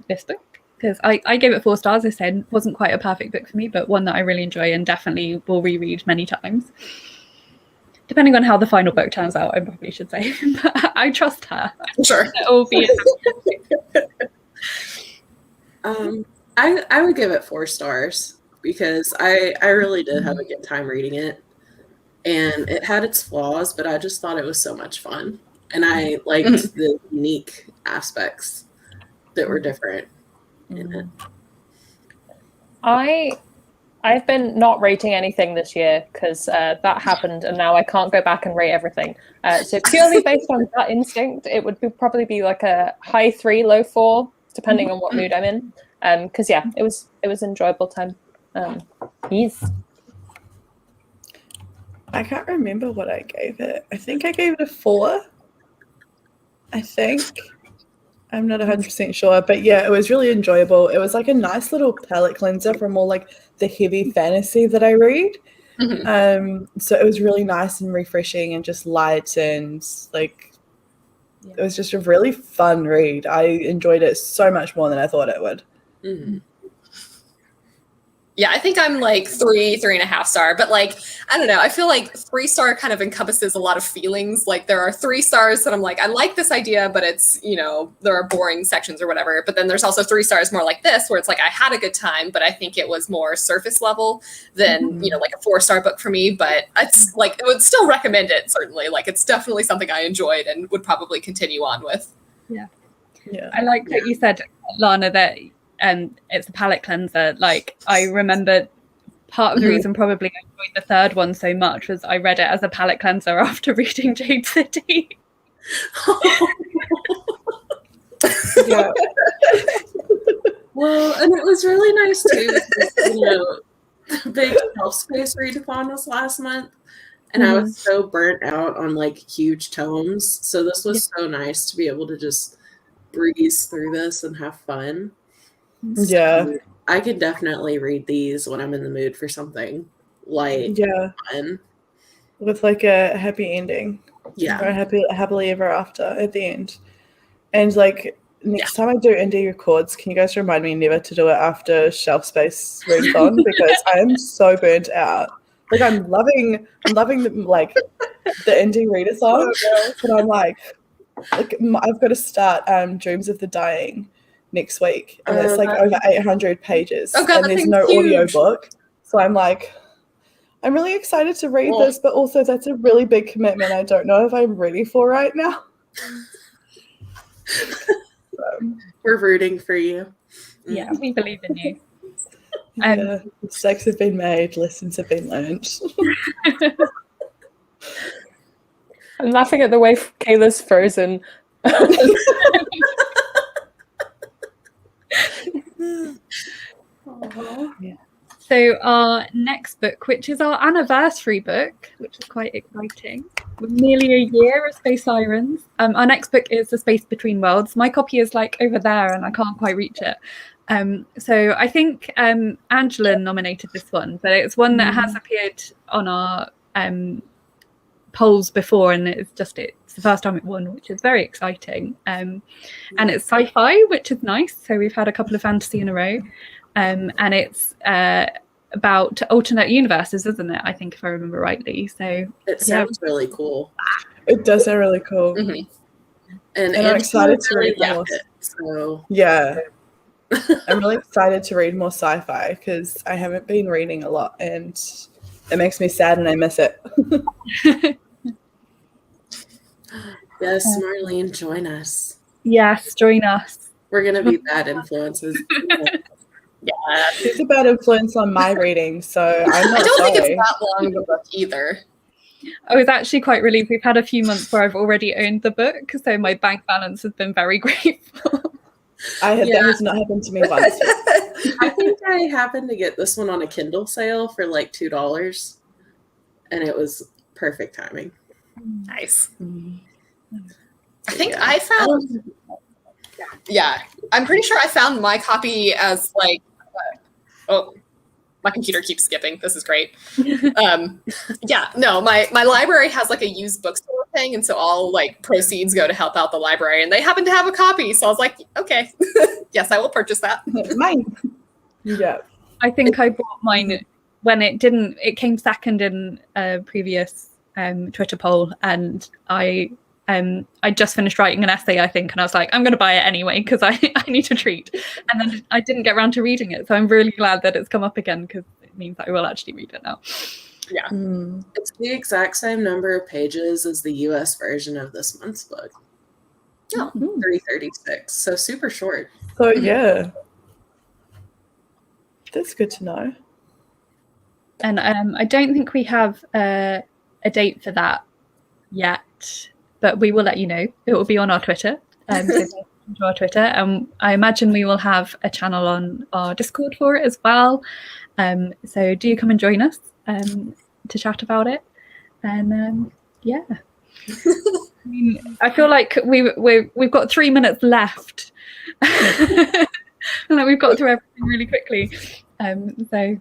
this book. Because I gave it 4 stars. I said it wasn't quite a perfect book for me, but one that I really enjoy and definitely will reread many times. Depending on how the final book turns out, I probably should say. But I trust her. Sure. It will be I would give it 4 stars because I really did have a good time reading it. And it had its flaws, but I just thought it was so much fun. And I liked the unique aspects that were different in it. I've been not rating anything this year because that happened, and now I can't go back and rate everything. So purely based on that instinct, it would probably be a high 3, low 4, depending on what mood I'm in. Because it was an enjoyable time. Yes. I can't remember what I gave it. I think I gave it a 4. I think. I'm not 100% sure, but yeah, it was really enjoyable. It was a nice little palate cleanser from all the heavy fantasy that I read. So it was really nice and refreshing and just light and it was just a really fun read. I enjoyed it so much more than I thought it would. Mm-hmm. Yeah, I think I'm 3.5 star, but I don't know. I feel 3 star kind of encompasses a lot of feelings. There are 3 stars that I'm I like this idea, but it's, there are boring sections or whatever. But then there's also 3 stars more like this, where it's I had a good time, but I think it was more surface level than, a 4-star book for me. But it's I would still recommend it, certainly. It's definitely something I enjoyed and would probably continue on with. Yeah. I like that you said, Lana, that it's a palate cleanser. I remember part of the reason probably I enjoyed the 3rd one so much was I read it as a palate cleanser after reading Jade City. Yeah. Well, and it was really nice too because, big shelf space readathon was last month, and I was so burnt out on huge tomes. So this was so nice to be able to just breeze through this and have fun. Yeah. So I could definitely read these when I'm in the mood for something light. Yeah. Fun. With a happy ending. Yeah. Or a happily ever after at the end. And next time I do indie records, can you guys remind me never to do it after shelf space readathon because I am so burnt out. I'm loving the indie readathon, but I'm I've got to start Dreams of the Dying next week, and it's over 800 pages, and there's no audio book. So I'm really excited to read this, but also that's a really big commitment. I don't know if I'm ready for right now. We're rooting for you. Yeah, we believe in you. Mistakes have been made, lessons have been learned. I'm laughing at the way Kayla's frozen. So our next book, which is our anniversary book, which is quite exciting. We're nearly a year of Space Sirens. Our next book is The Space Between Worlds. My copy is like over there and I can't quite reach it. So I think Angela nominated this one, but it's one that has appeared on our polls before, and it's the first time it won, which is very exciting. And it's sci-fi, which is nice. So we've had a couple of fantasy in a row. And it's about alternate universes, isn't it? I think, if I remember rightly. So it sounds really cool. It does sound really cool. And I'm excited to read like more. it, so Yeah. I'm really excited to read more sci-fi because I haven't been reading a lot and it makes me sad and I miss it. yes, Marlene, join us. Yes, join us. We're gonna be bad influences. Yeah. She's a bad influence on my reading, so I'm not I don't think sorry. it's that long of a book either. I was actually quite relieved. We've had a few months where I've already owned the book, so my bank balance has been very grateful. That has not happened to me once. I think I happened to get this one on a Kindle sale for like $2, and it was perfect timing. Nice. I think I found. Yeah, I'm pretty sure I found my copy as like. Oh, my computer keeps skipping. This is great. Yeah, no, my library has like a used bookstore thing, and so all like proceeds go to help out the library, and they happen to have a copy, so I was like, okay, yes, I will purchase that. Mine. Yeah. I think I bought mine when it came second in a previous Twitter poll, and I just finished writing an essay, I think, and I was like, I'm going to buy it anyway because I need a treat. And then I didn't get around to reading it, so I'm really glad that it's come up again because it means that I will actually read it now. Yeah. It's the exact same number of pages as the US version of this month's book. Oh. 336, so super short. So yeah. That's good to know. And I don't think we have a date for that yet, but we will let you know. It will be on our Twitter. So go to our Twitter. I imagine we will have a channel on our Discord for it as well. So do come and join us to chat about it. And yeah. I mean, I feel like we've got 3 minutes left. Like we've got through everything really quickly. So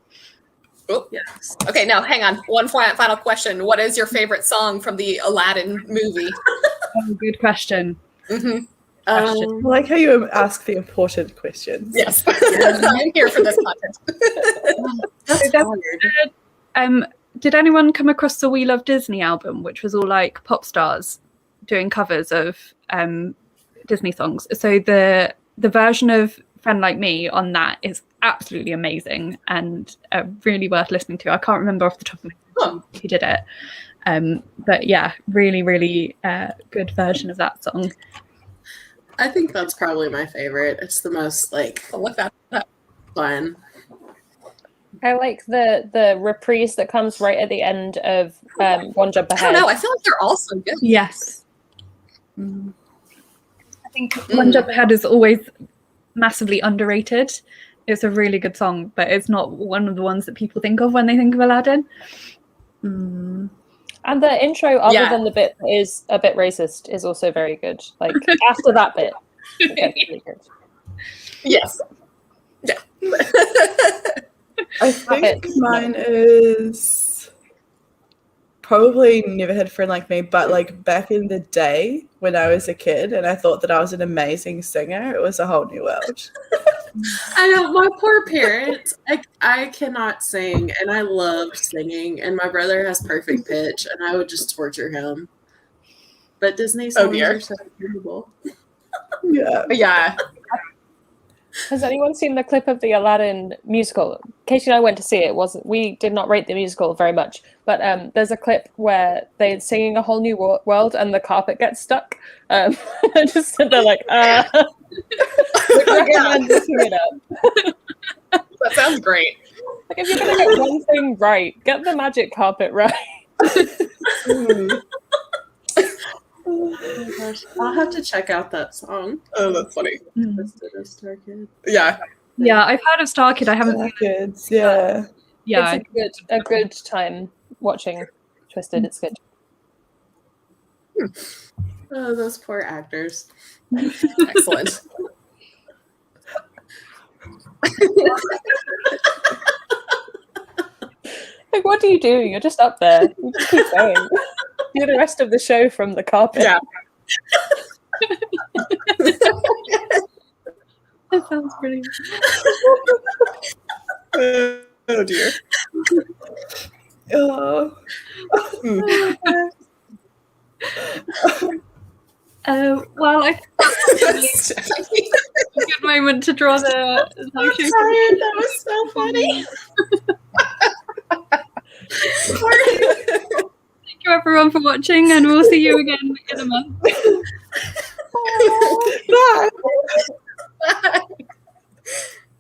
Oh, yes. Okay, now hang on. One final question. What is your favorite song from the Aladdin movie? good question. I like how you ask the important questions. Yes. I'm here for this content. Did anyone come across the We Love Disney album, which was all like pop stars doing covers of Disney songs? So the version of Friend Like Me on that is absolutely amazing and really worth listening to. I can't remember off the top of my head who did it. But yeah, really, really good version of that song. I think that's probably my favorite. It's the most like I'll look that up. Fun. I like the reprise that comes right at the end of One Jump I Ahead. don't know. I feel like they're all so good. Yes. I think One Jump Ahead is always massively underrated. It's a really good song, but it's not one of the ones that people think of when they think of Aladdin. And the intro, other than the bit that is a bit racist, is also very good. Like after that bit, it gets really good. Yes. Yeah. I think mine is probably Never Had a Friend Like Me, but like back in the day when I was a kid and I thought that I was an amazing singer, it was a whole new world. I know, my poor parents. I cannot sing, and I loved singing, and my brother has perfect pitch, and I would just torture him. But Disney songs are so beautiful. Yeah. Has anyone seen the clip of the Aladdin musical? Katie and I went to see it. We did not rate the musical very much, but there's a clip where they're singing A Whole New World and the carpet gets stuck. I just stood there like, would recommend looking it up. That sounds great. Like if you're gonna get one thing right, get the magic carpet right. I'll have to check out that song. Oh, that's funny. Twisted as Star Kid. Yeah. Yeah, I've heard of Star Kid. I haven't seen it. Kids, yeah. Yeah, It's a good time watching Twisted. It's good. Oh, those poor actors. Excellent. Like, what do? You're just up there. You just keep going. Do the rest of the show from the carpet. Yeah. that sounds brilliant. Oh dear. Oh. Well, I think that's Stephanie. a good moment to draw the live show. Sorry, that was so funny. Thank you everyone for watching, and we'll see you again in a month.